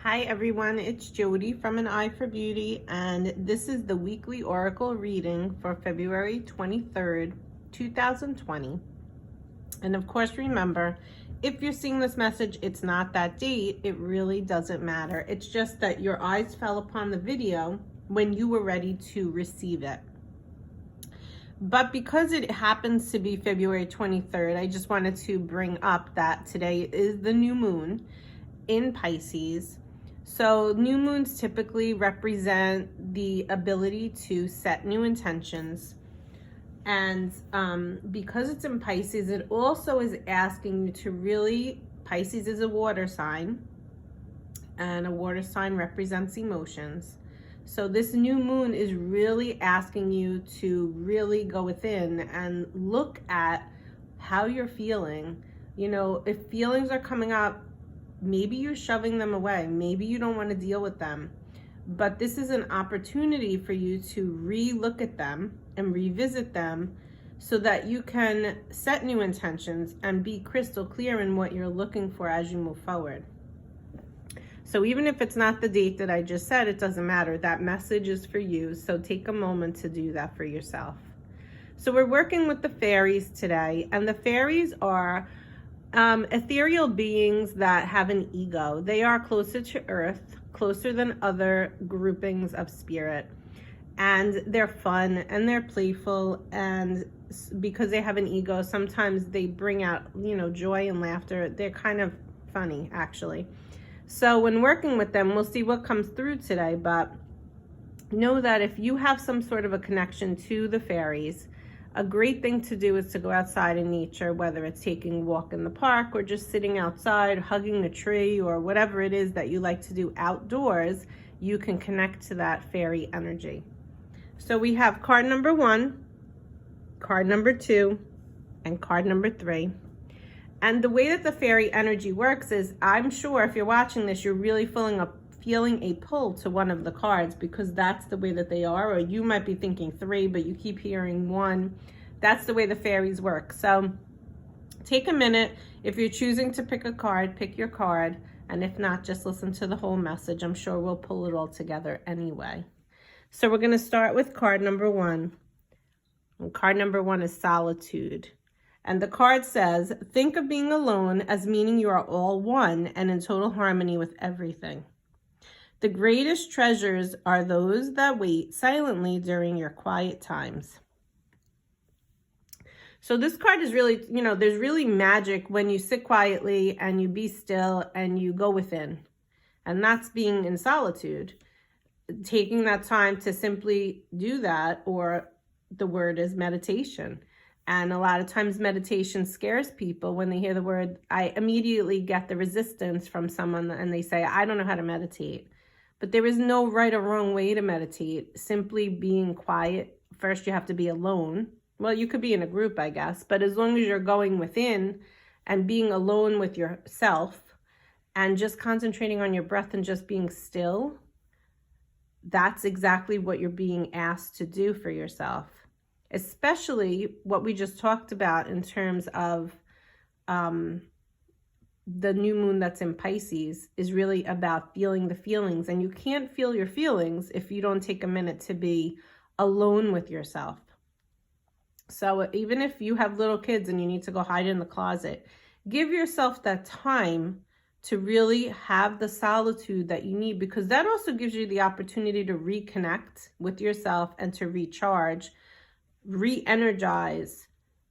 Hi everyone, it's Jody from An Eye for Beauty, and this is the weekly oracle reading for February 23rd, 2020. And of course, remember, if you're seeing this message, it's not that date. It really doesn't matter. It's just that your eyes fell upon the video when you were ready to receive it. But because it happens to be February 23rd, I just wanted to bring up that today is the new moon in Pisces. So new moons typically represent the ability to set new intentions. And because it's in Pisces, it also is asking you to really, Pisces is a water sign, and a water sign represents emotions. So this new moon is really asking you to really go within and look at how you're feeling. You know, if feelings are coming up, maybe you're shoving them away. Maybe you don't want to deal with them. But this is an opportunity for you to re-look at them and revisit them so that you can set new intentions and be crystal clear in what you're looking for as you move forward. So even if it's not the date that I just said, it doesn't matter. That message is for you. So take a moment to do that for yourself. So we're working with the fairies today, and the fairies are ethereal beings that have an ego. They are closer to Earth, closer than other groupings of spirit. And they're fun and they're playful, and because they have an ego, sometimes they bring out, joy and laughter. They're kind of funny, actually. So when working with them, we'll see what comes through today, but know that if you have some sort of a connection to the fairies, a great thing to do is to go outside in nature, whether it's taking a walk in the park or just sitting outside, hugging a tree, or whatever it is that you like to do outdoors. You can connect to that fairy energy. So we have card number 1, card number 2, and card number 3. And the way that the fairy energy works is, I'm sure if you're watching this, you're really feeling a pull to one of the cards, because that's the way that they are. Or you might be thinking 3, but you keep hearing 1. That's the way the fairies work. So take a minute. If you're choosing to pick a card, pick your card. And if not, just listen to the whole message. I'm sure we'll pull it all together anyway. So we're going to start with card number 1. And card number 1 is solitude. And the card says, think of being alone as meaning you are all one and in total harmony with everything. The greatest treasures are those that wait silently during your quiet times. So this card is really, there's really magic when you sit quietly and you be still and you go within. And that's being in solitude. Taking that time to simply do that, or the word is meditation. And a lot of times meditation scares people. When they hear the word, I immediately get the resistance from someone and they say, I don't know how to meditate. But there is no right or wrong way to meditate. Simply being quiet. First, you have to be alone. Well, you could be in a group, I guess. But as long as you're going within and being alone with yourself and just concentrating on your breath and just being still, that's exactly what you're being asked to do for yourself. Especially what we just talked about in terms of the new moon that's in Pisces is really about feeling the feelings. And you can't feel your feelings if you don't take a minute to be alone with yourself. So even if you have little kids and you need to go hide in the closet, give yourself that time to really have the solitude that you need, because that also gives you the opportunity to reconnect with yourself and to recharge, re-energize,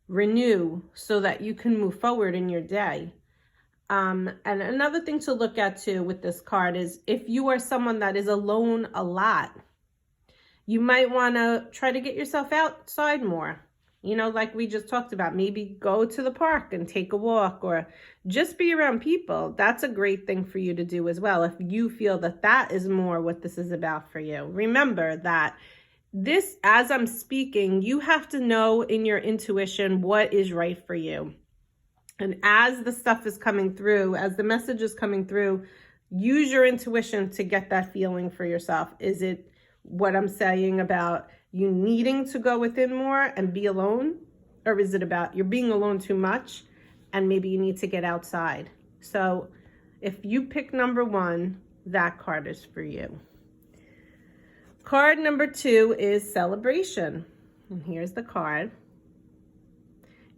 renew, so that you can move forward in your day. And another thing to look at too with this card is, if you are someone that is alone a lot, you might want to try to get yourself outside more. Like we just talked about, maybe go to the park and take a walk, or just be around people. That's a great thing for you to do as well, if you feel that that is more what this is about for you. Remember that this, as I'm speaking, you have to know in your intuition what is right for you. And as the stuff is coming through, as the message is coming through, use your intuition to get that feeling for yourself. Is it what I'm saying about you needing to go within more and be alone? Or is it about you're being alone too much and maybe you need to get outside? So if you pick number 1, that card is for you. Card number 2 is celebration. And here's the card.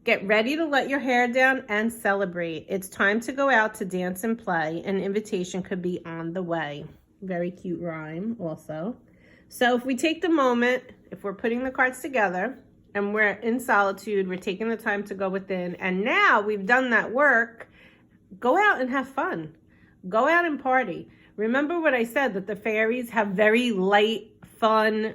Get ready to let your hair down and celebrate. It's time to go out to dance and play. An invitation could be on the way. Very cute rhyme also. So if we take the moment, if we're putting the cards together and we're in solitude, we're taking the time to go within, and now we've done that work, go out and have fun. Go out and party. Remember what I said, that the fairies have very light, fun,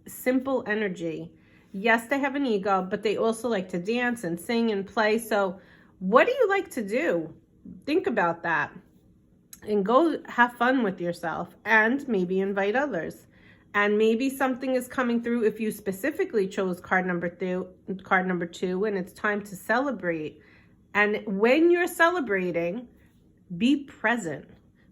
simple energy. Yes, they have an ego, but they also like to dance and sing and play. So what do you like to do? Think about that and go have fun with yourself, and maybe invite others. And maybe something is coming through if you specifically chose card number 2, and it's time to celebrate. And when you're celebrating, be present.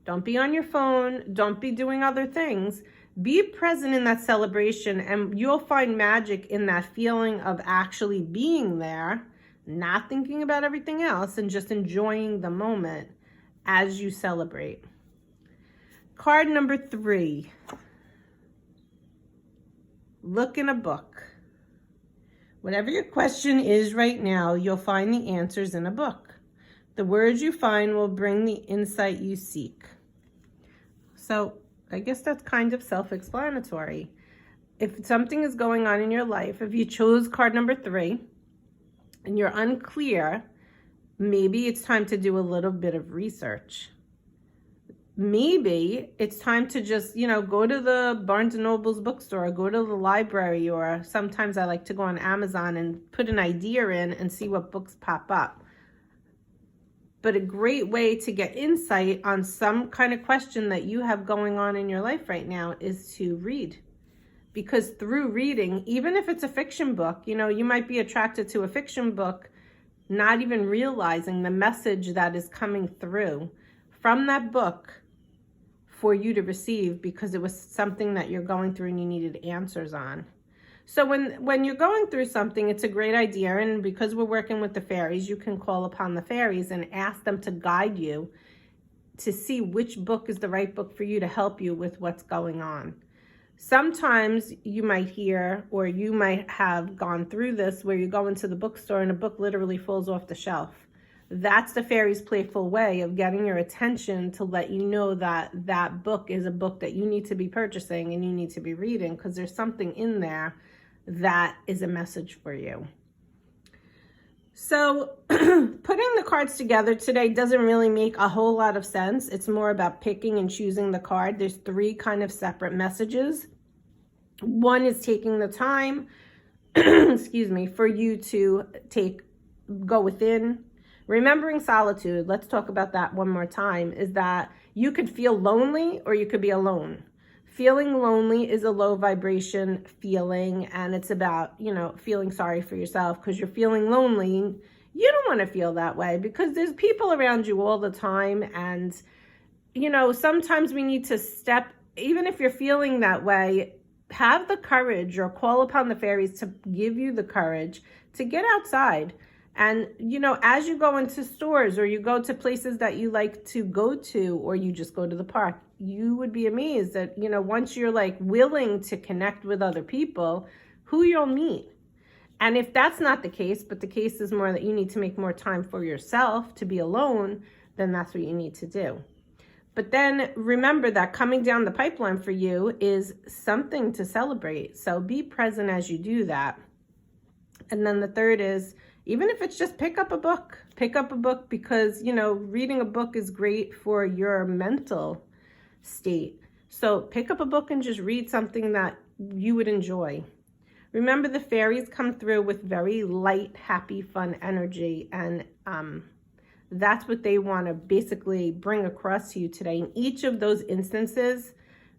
Don't be on your phone. Don't be doing other things. Be present in that celebration, and you'll find magic in that feeling of actually being there, not thinking about everything else, and just enjoying the moment as you celebrate. Card number 3. Look in a book. Whatever your question is right now, you'll find the answers in a book. The words you find will bring the insight you seek. So I guess that's kind of self-explanatory. If something is going on in your life, if you chose card number 3 and you're unclear, maybe it's time to do a little bit of research. Maybe it's time to just, go to the Barnes & Noble's bookstore, go to the library, or sometimes I like to go on Amazon and put an idea in and see what books pop up. But a great way to get insight on some kind of question that you have going on in your life right now is to read. Because through reading, even if it's a fiction book, you might be attracted to a fiction book, not even realizing the message that is coming through from that book for you to receive, because it was something that you're going through and you needed answers on. So when you're going through something, it's a great idea. And because we're working with the fairies, you can call upon the fairies and ask them to guide you to see which book is the right book for you to help you with what's going on. Sometimes you might hear, or you might have gone through this, where you go into the bookstore and a book literally falls off the shelf. That's the fairies' playful way of getting your attention to let you know that that book is a book that you need to be purchasing and you need to be reading, because there's something in there that is a message for you. So putting the cards together today doesn't really make a whole lot of sense. It's more about picking and choosing the card. There's 3 kind of separate messages. One is taking the time, for you to go within. Remembering solitude, let's talk about that one more time, is that you could feel lonely or you could be alone. Feeling lonely is a low vibration feeling, and it's about, feeling sorry for yourself because you're feeling lonely. You don't want to feel that way, because there's people around you all the time, and, sometimes we need to even if you're feeling that way, have the courage, or call upon the fairies to give you the courage to get outside. And, as you go into stores, or you go to places that you like to go to, or you just go to the park, you would be amazed that, once you're willing to connect with other people, who you'll meet. And if that's not the case, but the case is more that you need to make more time for yourself to be alone, then that's what you need to do. But then remember that coming down the pipeline for you is something to celebrate. So be present as you do that. And then the third is, even if it's just pick up a book, because, reading a book is great for your mental state. So pick up a book and just read something that you would enjoy. Remember, the fairies come through with very light, happy, fun energy. And that's what they want to basically bring across to you today. In each of those instances,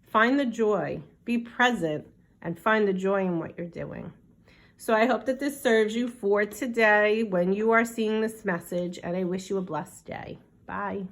find the joy, be present, and find the joy in what you're doing. So I hope that this serves you for today when you are seeing this message, and I wish you a blessed day. Bye.